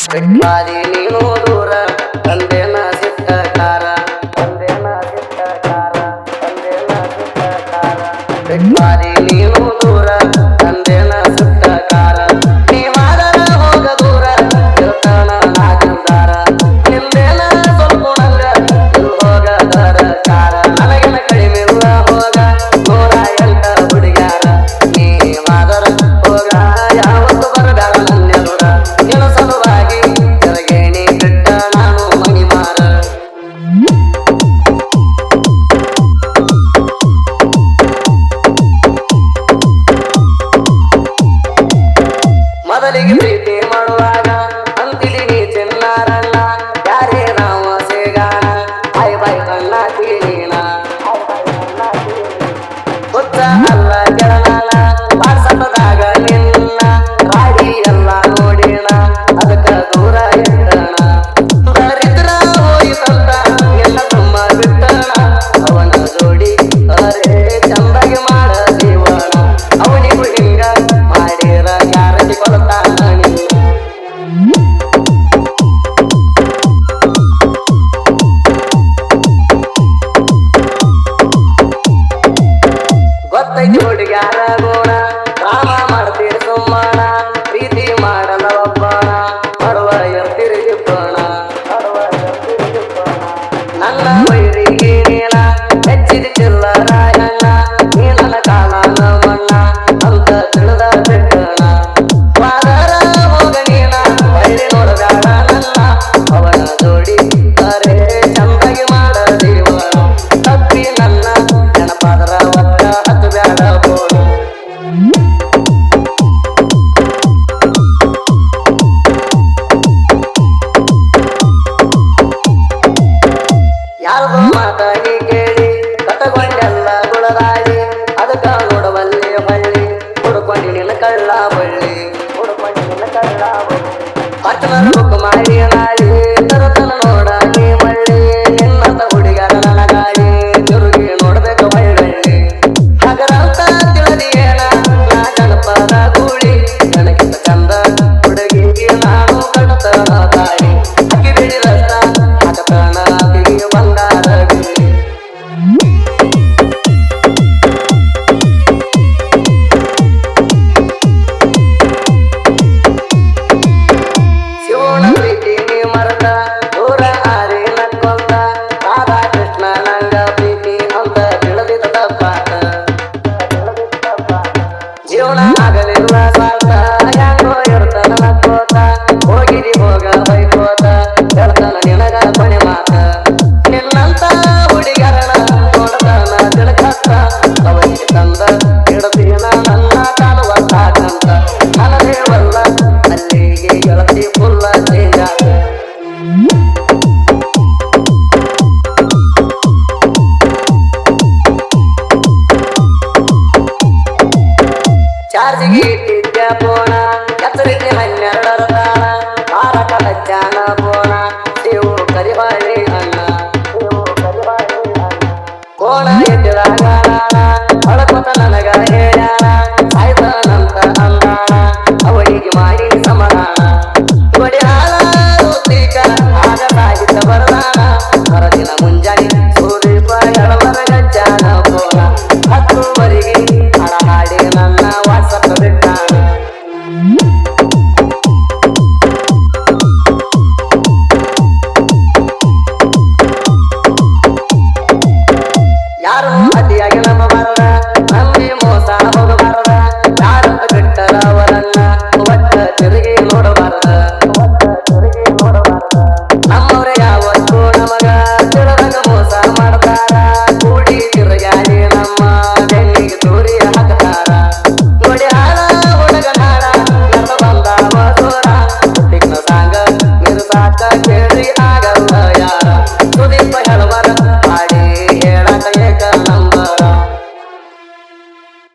ಬಿಟ್ಟಾದಿ ನೀನು ದೂರ ತಂದೆನ ಸಿಟ್ಟಕಾರ ಬಿಟ್ಟಾದಿ ನೀನು ದೂರ ತಂದೆನ ಸಿಟ್ಟಕಾರ ನೀ ಮಾಡರ ಹೋಗ ದೂರ ಇರ್ತಾನ ನಾಗಂದಾರ ನಿಂದೇನ ಸ್ವಲ್ಪ ನಂಗ ಹೋಗ ದರಕಾರ ನನಗೇನ ಕಡಿಮೆಲ್ಲ ಹೋಗ 108 ಹುಡುಗ್ಯಾರ ನೀ ಮಾದರ ಹೋಗ ಯಾವತ್ತು ಬರಬೇಡ ನನ್ನೆದುರ ನಿನ್ನ ಸಲುವಾಗಿ ಕೆಳಗೇಣಿ ಬಿಟ್ಟ ನಾನು ಮಣಿಮಾರ ಮೊದಲಿಗೆ ಪ್ರೀತಿ ಮಾಡುವಾಗ ಅಂತಿಲಿ ನೀ ಚಿನ್ನಾರಣ್ಣ ಯಾರೇ ನಾವು ಸೇಗಾಣ ಬಾಯ್ ಬಾಯ್ ಕಣ್ಣ ತೀನೀನ ಹುಚ್ಚ ಅಲ್ಲ ಕೆಳನಾನ ವಾಟ್ಸಪ್ಪದಾಗ ನಿನ್ನ ರಾಡಿ ಎಲ್ಲ ನೋಡಿಣ ಅದಕ್ಕ ದೂರ ಇಟ್ಟಣ ದರಿದ್ರ ಹೋಯಿತಂತ ಎಲ್ಲ ತುಂಬ ಬಿಟ್ಟಣ ಅವನ ಜೋಡಿ ಅರೇ ಚಂದಾಗಿ ಮಾಡ ಜೀವನ ಅವನಿಗೂ ಹಿಂಗ ಮಾಡಿರ ಗ್ಯಾರಂಟಿ ಕೊಡ್ತಾನ ನಿನ್ನ ಗೊತ್ತೈತಿ ಹುಡುಗ್ಯಾರ ಗುಣ ರಾಮ ಮಾಡ್ತೀರಿ ಸುಮ್ಮಣ ಪ್ರೀತಿ ಮಾಡಲ್ಲ ಒಬ್ಬಣ ಮಾಡುವ ಇರ್ತೀರಿ ಇಬ್ಬಣ ನನ್ನ ವೈರಿಗೆ ನೀನ ಹೆಚ್ಚಿದ ಚಿಲ್ಲರಾಯಣ್ಣ ನೀ ನನ್ನ ಕಾಲನ ಮಣ್ಣ ಅಂತ ತಿಳಿದ ಬಿಟ್ಟಣ ವಾದರ ಹೋಗ ನೀನ ಬೈರಿ ನೋಡಬೇಡ ನನ್ನ ಅವನ ಜೋಡಿ ಅರೇ ಚಂದಾಗಿ ಮಾಡ ಜೀವನ ತಪ್ಪಿ ನನ್ನ ನೆನಪಾದರ ಒಕ್ಕ ಹತ್ತು ಬ್ಯಾಡ ಬೋಣ ಯಾರ್ದು ಮಾತ ನೀ ಕೇಳಿ ಕಟ್ಟಗೊಂಡೆಲ್ಲ ಗುಳದಾಡಿ ಅದಕ್ಕ ನೋಡವಲ್ಲಿ ಹಳ್ಳಿ ಹುಡ್ಕೊಂಡಿ ನಿನ್ನ ಕಳ್ಳ ಬಳ್ಳಿ ಪಟ್ಟಣದ ಬುಕ್ ಮಾಡಿ ನಾಳಿ ತರತನ ನೋಡ ನೀ ಮಳ್ಳಿ ನಿನ್ನಂತ ಹುಡುಗ್ಯಾರ ನನಗಾಳಿ ತಿರುಗಿ ನೋಡ್ಬೇಕು ಹೊಳ್ಳಿ ಹಗರಂತ ತಿಳಿದಿಯೇನ ನಾ ಗಣಪನ ಗೂಳಿ ನನಗಿಂತ ಚಂದ ಹುಡುಗಿಗೆ ನಾನು ಕಟ್ಟತನ ತಾಳಿ ಅಕ್ಕಿ ಬಿಡಿ ರಸ್ತ ಹಾಕತನ ಅಕ್ಕಿಗೆ ಬಂಗಾರ ಬಿಡಿ ಶಿವನ ಪ್ರೀತಿ ನೀ ಮರೆತ ದೂರ ಆರಿ ನಕ್ಕೊಂದ ರಾಧಾ ಕೃಷ್ಣ ನಂಗ ಪ್ರೀತಿ ಅಂತ ತಿಳಿದಿದ್ದ ತಪ್ಪಾತ ಜೀವನ ಆಗಲಿಲ್ಲ ಸ್ವಾರ್ಥ ಹೆಂಗೋ ಇರ್ತಾನ ನಕ್ಕೋತ ಹೋಗಿದಿ ಹೋಗ ಬೈಕೋತ ಹೇಳ್ತಾನ ನಿನಗ ಕೊನೆ ಮಾತ ನಿನ್ನಂತ ಹುಡುಗರಣ ನೋಡತಾನ ತಿಳ್ಕತ್ತ ಅವನಿಗೆ ತಂದ ಹಿಡತೀನ ನನ್ನ ಕಾಣುವ ಸಾಕಂತ ನನದೇವಲ್ಲ ಅಲ್ಲಿಗೆ ಗೆಳತಿ ಫುಲ್ಲ ಚೇಂಜ್ ಆತ ಚಾರ್ಜಿಗೆ ಇಟ್ಟಿದ್ದ ಫೋನ ಎತ್ತರಿದ್ದೆ 12 ತಾಣ ಮಾರಕ ಹಚ್ಚಾನ ಫೋನ ದೇವು ಕರಿಬಾಳಿ ಅಣ್ಣ ಕೋಣ ಎದ್ದಿದಾಗ ನಾಣ ಹೊಳಕೊತ ನನಗ ಹೇಳ್ಯಾಣ ಆಯ್ತಾನಂತ ಅಂದಾಣ ಅವನಿಗೆ ಮಾಡಿ ಸಮಾಧಾನ